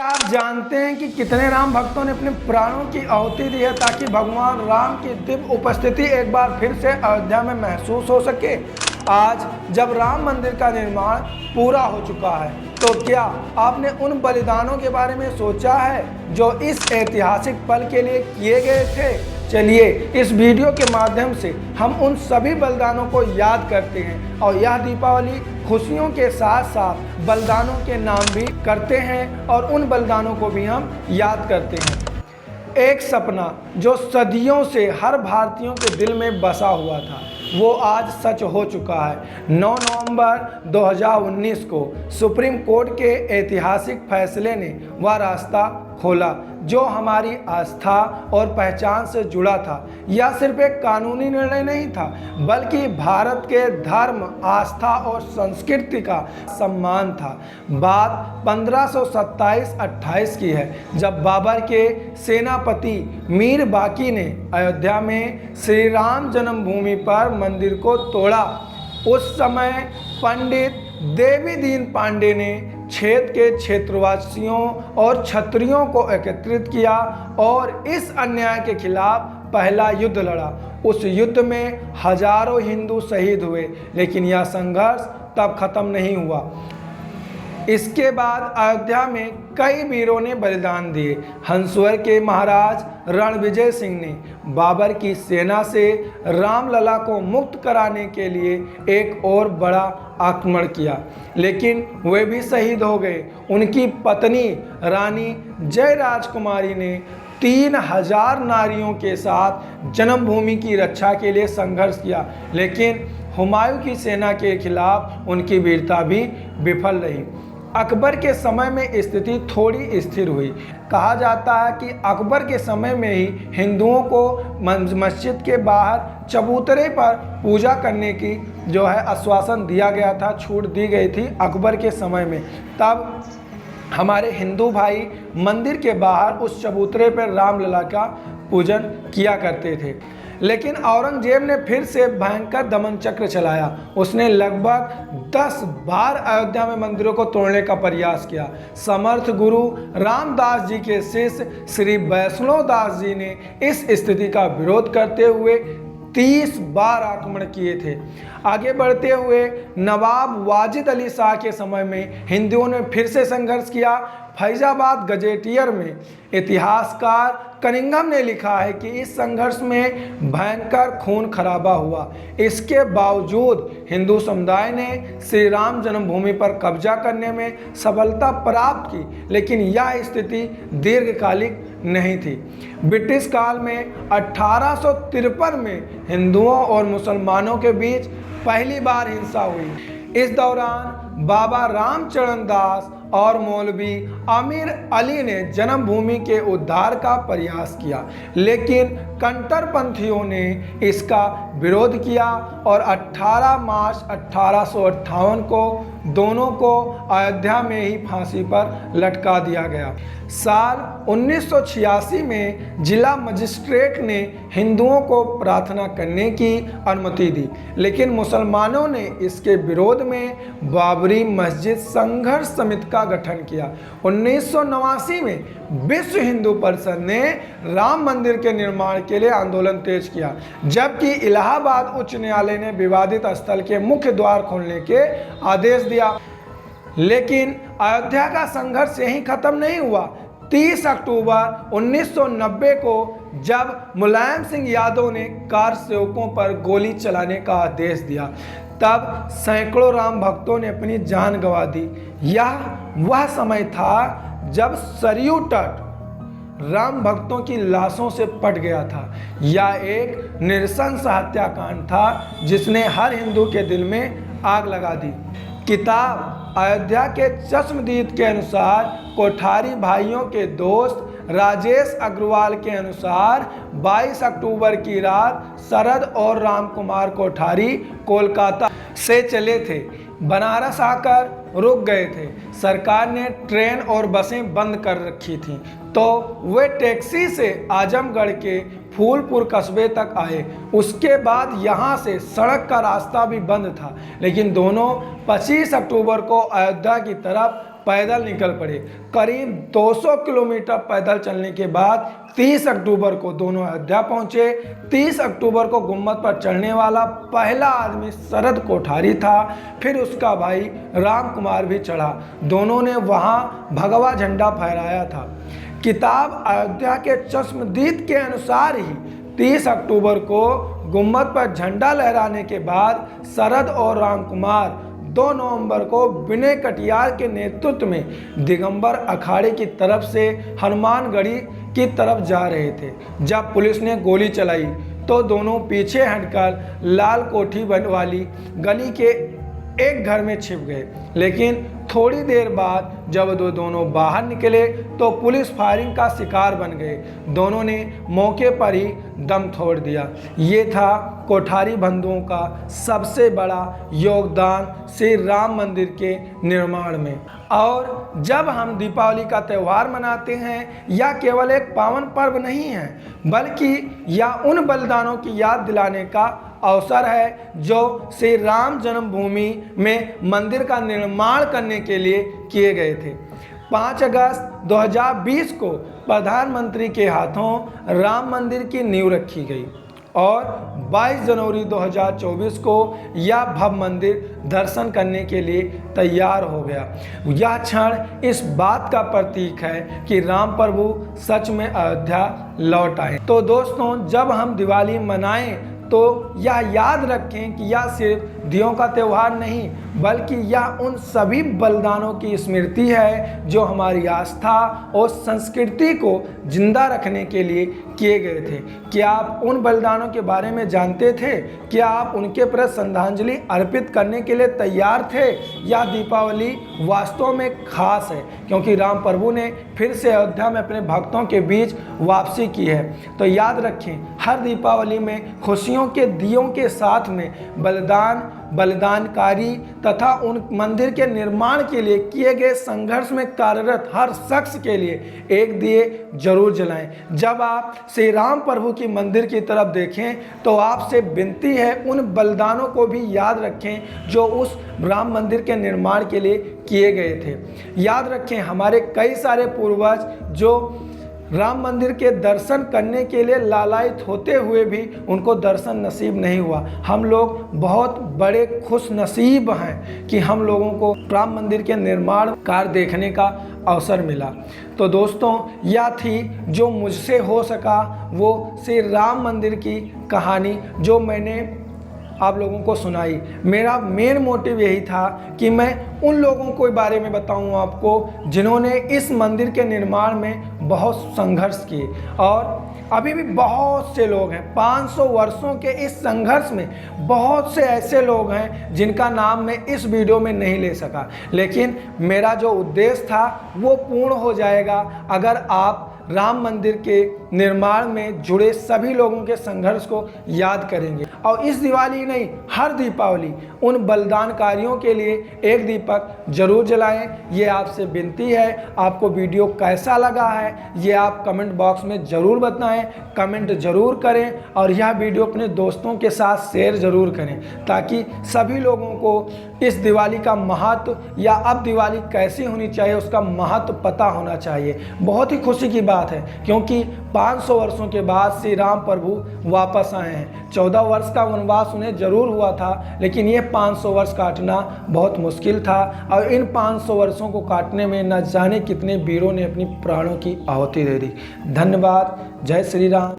आप जानते हैं कि कितने राम भक्तों ने अपने प्राणों की आहुति दी है ताकि भगवान राम की दिव्य उपस्थिति एक बार फिर से अयोध्या में महसूस हो सके। आज जब राम मंदिर का निर्माण पूरा हो चुका है तो क्या आपने उन बलिदानों के बारे में सोचा है जो इस ऐतिहासिक पल के लिए किए गए थे? चलिए इस वीडियो के माध्यम से हम उन सभी बलिदानों को याद करते हैं और यह दीपावली खुशियों के साथ साथ बलिदानों के नाम भी करते हैं और उन बलिदानों को भी हम याद करते हैं। एक सपना जो सदियों से हर भारतीयों के दिल में बसा हुआ था वो आज सच हो चुका है। 9 नवंबर 2019 को सुप्रीम कोर्ट के ऐतिहासिक फैसले ने वह रास्ता खोला जो हमारी आस्था और पहचान से जुड़ा था। यह सिर्फ एक कानूनी निर्णय नहीं था बल्कि भारत के धर्म, आस्था और संस्कृति का सम्मान था। बात 1527-28 की है जब बाबर के सेनापति मीर बाकी ने अयोध्या में श्री राम जन्मभूमि पर मंदिर को तोड़ा। उस समय पंडित देवी दीन पांडे ने क्षेत्र के क्षेत्रवासियों और क्षत्रियों को एकत्रित किया और इस अन्याय के खिलाफ पहला युद्ध लड़ा। उस युद्ध में हजारों हिंदू शहीद हुए लेकिन यह संघर्ष तब खत्म नहीं हुआ। इसके बाद अयोध्या में कई वीरों ने बलिदान दिए। हंसवर के महाराज रणविजय सिंह ने बाबर की सेना से रामलला को मुक्त कराने के लिए एक और बड़ा आक्रमण किया लेकिन वे भी शहीद हो गए। उनकी पत्नी रानी जय राजकुमारी ने 3000 नारियों के साथ जन्मभूमि की रक्षा के लिए संघर्ष किया लेकिन हुमायूं की सेना के खिलाफ उनकी वीरता भी विफल रही। अकबर के समय में स्थिति थोड़ी स्थिर हुई। कहा जाता है कि अकबर के समय में ही हिंदुओं को मस्जिद के बाहर चबूतरे पर पूजा करने की आश्वासन दिया गया था, छूट दी गई थी अकबर के समय में। तब हमारे हिंदू भाई मंदिर के बाहर उस चबूतरे पर रामलला का पूजन किया करते थे। लेकिन औरंगजेब ने फिर से भयंकर दमन चक्र चलाया। उसने लगभग 10 बार अयोध्या में मंदिरों को तोड़ने का प्रयास किया। समर्थ गुरु रामदास जी के शिष्य श्री वैष्णव दास जी ने इस स्थिति का विरोध करते हुए 30 बार आक्रमण किए थे। आगे बढ़ते हुए नवाब वाजिद अली शाह के समय में हिंदुओं ने फिर से संघर्ष किया। फैजाबाद गजेटियर में इतिहासकार कनिंघम ने लिखा है कि इस संघर्ष में भयंकर खून खराबा हुआ। इसके बावजूद हिंदू समुदाय ने श्री राम जन्मभूमि पर कब्जा करने में सफलता प्राप्त की लेकिन यह स्थिति दीर्घकालिक नहीं थी। ब्रिटिश काल में 1853 में हिंदुओं और मुसलमानों के बीच पहली बार हिंसा हुई। इस दौरान बाबा रामचरण दास और मौलवी आमिर अली ने जन्मभूमि के उद्धार का प्रयास किया लेकिन कट्टरपंथियों ने इसका विरोध किया और 18 मार्च 1858 को दोनों को अयोध्या में ही फांसी पर लटका दिया गया। साल 1986 में जिला मजिस्ट्रेट ने हिंदुओं को प्रार्थना करने की अनुमति दी लेकिन मुसलमानों ने इसके विरोध में बाबरी मस्जिद संघर्ष समिति का गठन किया। 1989 में विश्व हिंदू परिषद ने राम मंदिर के निर्माण के लिए आंदोलन तेज किया जबकि इलाहाबाद उच्च न्यायालय ने विवादित स्थल के मुख्य द्वार खोलने के आदेश दिया। लेकिन अयोध्या का संघर्ष यहीं खत्म नहीं हुआ। 30 अक्टूबर 1990 को जब मुलायम सिंह यादव ने कार सेवकों पर गोली चलाने का आदेश दिया तब सैकड़ों राम भक्तों ने अपनी जान गंवा दी। यह वह समय था जब सरयू तट राम भक्तों की लाशों से पट गया था। यह एक नृशंस हत्याकांड था जिसने हर हिंदू के दिल में आग लगा दी। किताब अयोध्या के चश्मदीद के अनुसार कोठारी भाइयों के दोस्त राजेश अग्रवाल के अनुसार 22 अक्टूबर की रात शरद और राम कुमार कोठारी कोलकाता से चले थे। बनारस आकर रुक गए थे। सरकार ने ट्रेन और बसें बंद कर रखी थीं तो वे टैक्सी से आजमगढ़ के फूलपुर कस्बे तक आए। उसके बाद यहाँ से सड़क का रास्ता भी बंद था लेकिन दोनों 25 अक्टूबर को अयोध्या की तरफ पैदल निकल पड़े। करीब 200 किलोमीटर पैदल चलने के बाद 30 अक्टूबर को दोनों अयोध्या पहुंचे। 30 अक्टूबर को गुम्मद पर चढ़ने वाला पहला आदमी शरद कोठारी था, फिर उसका भाई राम कुमार भी चढ़ा। दोनों ने वहां भगवा झंडा फहराया था। किताब अयोध्या के चश्मदीद के अनुसार ही 30 अक्टूबर को गुम्मद पर झंडा लहराने के बाद शरद और राम कुमार 2 नवंबर को विनय कटियार के नेतृत्व में दिगंबर अखाड़े की तरफ से हनुमानगढ़ी की तरफ जा रहे थे। जब पुलिस ने गोली चलाई तो दोनों पीछे हटकर लाल कोठी वाली गली के एक घर में छिप गए। लेकिन थोड़ी देर बाद जब दोनों बाहर निकले तो पुलिस फायरिंग का शिकार बन गए। दोनों ने मौके पर ही दम तोड़ दिया। ये था कोठारी बंधुओं का सबसे बड़ा योगदान श्री राम मंदिर के निर्माण में। और जब हम दीपावली का त्यौहार मनाते हैं, यह केवल एक पावन पर्व नहीं है, बल्कि यह उन बलिदानों की याद दिलाने का अवसर है जो श्री राम जन्मभूमि में मंदिर का निर्माण करने के लिए किए गए थे। 5 अगस्त 2020 को प्रधानमंत्री के हाथों राम मंदिर की नींव रखी गई और 22 जनवरी 2024 को यह भव्य मंदिर दर्शन करने के लिए तैयार हो गया। यह क्षण इस बात का प्रतीक है कि राम प्रभु सच में अयोध्या लौट आए। तो दोस्तों, जब हम दिवाली मनाएं तो यह याद रखें कि यह सिर्फ दियों का त्यौहार नहीं, बल्कि यह उन सभी बलिदानों की स्मृति है जो हमारी आस्था और संस्कृति को जिंदा रखने के लिए किए गए थे। क्या आप उन बलिदानों के बारे में जानते थे? क्या आप उनके प्रति श्रद्धांजलि अर्पित करने के लिए तैयार थे? यह दीपावली वास्तव में खास है क्योंकि राम प्रभु ने फिर से अयोध्या में अपने भक्तों के बीच वापसी की है। तो याद रखें, हर दीपावली में खुशियों के दियों के साथ में बलिदानकारी तथा उन मंदिर के निर्माण के लिए किए गए संघर्ष में कार्यरत हर शख्स के लिए एक दिए जरूर जलाएं। जब आप श्री राम प्रभु की मंदिर की तरफ देखें तो आपसे विनती है उन बलिदानों को भी याद रखें जो उस राम मंदिर के निर्माण के लिए किए गए थे। याद रखें, हमारे कई सारे पूर्वज जो राम मंदिर के दर्शन करने के लिए लालायित होते हुए भी उनको दर्शन नसीब नहीं हुआ। हम लोग बहुत बड़े खुश नसीब हैं कि हम लोगों को राम मंदिर के निर्माण कार्य देखने का अवसर मिला। तो दोस्तों, यह थी जो मुझसे हो सका वो श्री राम मंदिर की कहानी जो मैंने आप लोगों को सुनाई। मेरा मेन मोटिव यही था कि मैं उन लोगों के बारे में बताऊं आपको जिन्होंने इस मंदिर के निर्माण में बहुत संघर्ष किए और अभी भी बहुत से लोग हैं। 500 वर्षों के इस संघर्ष में बहुत से ऐसे लोग हैं जिनका नाम मैं इस वीडियो में नहीं ले सका, लेकिन मेरा जो उद्देश्य था वो पूर्ण हो जाएगा अगर आप राम मंदिर के निर्माण में जुड़े सभी लोगों के संघर्ष को याद करेंगे। और इस दिवाली नहीं, हर दीपावली उन बलिदानकारियों के लिए एक दीपक जरूर जलाएं। ये आपसे विनती है। आपको वीडियो कैसा लगा है ये आप कमेंट बॉक्स में ज़रूर बताएं, कमेंट ज़रूर करें और यह वीडियो अपने दोस्तों के साथ शेयर ज़रूर करें ताकि सभी लोगों को इस दिवाली का महत्व या अब दिवाली कैसी होनी चाहिए उसका महत्व पता होना चाहिए। बहुत ही खुशी की बात है क्योंकि 500 वर्षों के बाद श्री राम प्रभु वापस आए हैं। 14 वर्ष का वनवास उन्हें जरूर हुआ था, लेकिन ये 500 वर्ष काटना बहुत मुश्किल था और इन 500 वर्षों को काटने में न जाने कितने वीरों ने अपनी प्राणों की आहुति दे दी। धन्यवाद। जय श्री राम।